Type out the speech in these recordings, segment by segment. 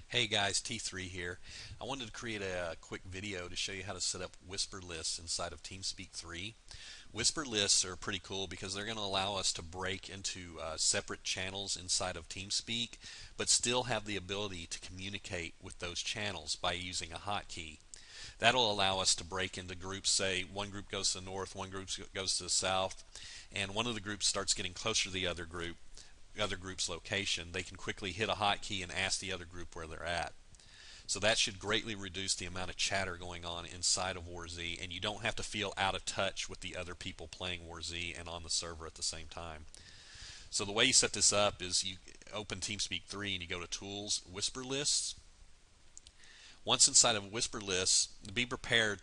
Hey guys, T3 here. I wanted to create a quick video to show you how to set up whisper lists inside of Teamspeak 3. Whisper lists are pretty cool because they're going to allow us to break into separate channels inside of Teamspeak, but still have the ability to communicate with those channels by using a hotkey. That'll allow us to break into groups. Say one group goes to the north, one group goes to the south, and one of the groups starts getting closer to the other group's location. They can quickly hit a hotkey and ask the other group where they're at. So that should greatly reduce the amount of chatter going on inside of War Z, and you don't have to feel out of touch with the other people playing War Z and on the server at the same time. So the way you set this up is you open TeamSpeak 3 and you go to Tools, Whisper Lists. Once inside of Whisper Lists, be prepared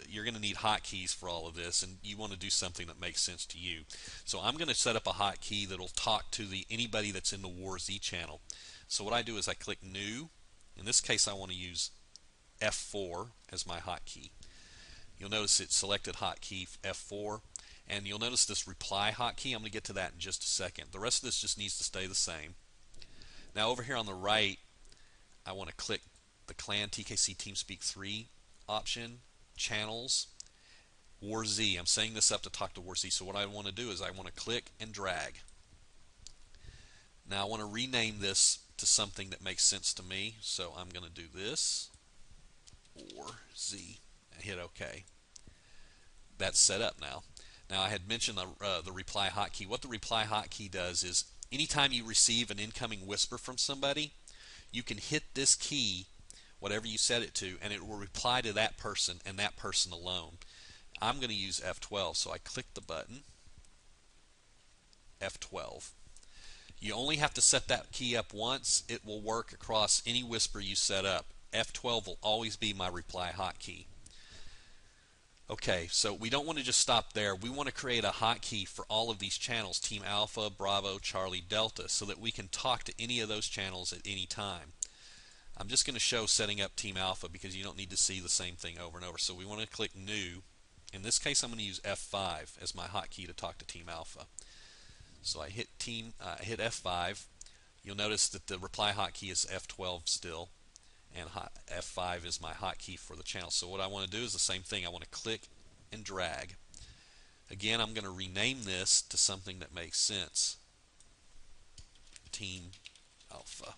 you're going to need hotkeys for all of this, and you want to do something that makes sense to you. So I'm going to set up a hotkey that'll talk to anybody that's in the War Z channel. So what I do is I click New. In this case, I want to use F4 as my hotkey. You'll notice it selected hotkey F4, and you'll notice this reply hotkey. I'm going to get to that in just a second. The rest of this just needs to stay the same. Now over here on the right, I want to click the Clan TKC TeamSpeak 3 option, Channels, War Z. I'm setting this up to talk to War Z. So what I want to do is I want to click and drag. Now I want to rename this to something that makes sense to me. So I'm going to do this, War Z, and hit OK. That's set up now. Now I had mentioned the reply hotkey. What the reply hotkey does is anytime you receive an incoming whisper from somebody, you can hit this key, whatever you set it to, and it will reply to that person and that person alone. I'm going to use F12, so I click the button, F12. You only have to set that key up once. It will work across any whisper you set up. F12 will always be my reply hotkey. Okay, so we don't want to just stop there. We want to create a hotkey for all of these channels, Team Alpha, Bravo, Charlie, Delta, so that we can talk to any of those channels at any time. I'm just going to show setting up Team Alpha because you don't need to see the same thing over and over. So we want to click New. In this case, I'm going to use F5 as my hotkey to talk to Team Alpha. So I hit F5. You'll notice that the reply hotkey is F12 still, and F5 is my hotkey for the channel. So what I want to do is the same thing. I want to click and drag. Again, I'm going to rename this to something that makes sense. Team Alpha.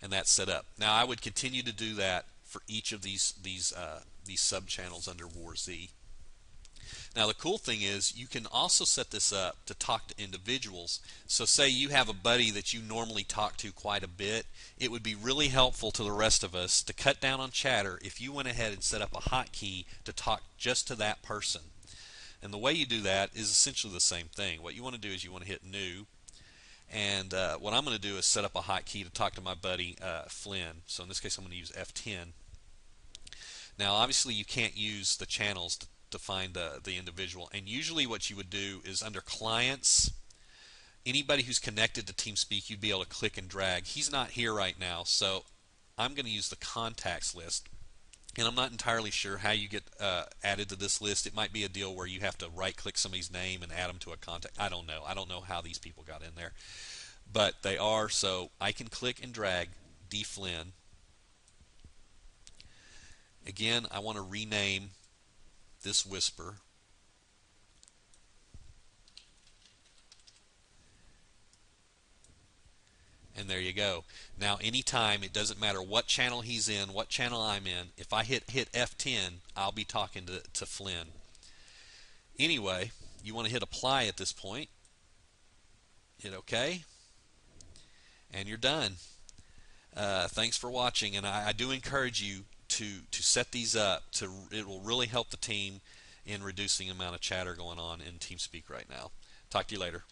And that's set up. Now I would continue to do that for each of these sub channels under War Z. Now the cool thing is you can also set this up to talk to individuals. So say you have a buddy that you normally talk to quite a bit. It would be really helpful to the rest of us to cut down on chatter if you went ahead and set up a hotkey to talk just to that person. And the way you do that is essentially the same thing. What you want to do is you want to hit New. And what I'm going to do is set up a hotkey to talk to my buddy Flynn. So in this case, I'm going to use F10. Now, obviously, you can't use the channels to find the individual. And usually, what you would do is under Clients, anybody who's connected to TeamSpeak, you'd be able to click and drag. He's not here right now, so I'm going to use the Contacts list. And I'm not entirely sure how you get added to this list. It might be a deal where you have to right-click somebody's name and add them to a contact. I don't know. I don't know how these people got in there. But they are, so I can click and drag D. Flynn. Again, I want to rename this whisper. And there you go. Now anytime, it doesn't matter what channel he's in, what channel I'm in, if I hit F10, I'll be talking to Flynn. Anyway, you want to hit apply at this point. Hit OK. And you're done. Thanks for watching, and I do encourage you to set these up. It will really help the team in reducing the amount of chatter going on in TeamSpeak right now. Talk to you later.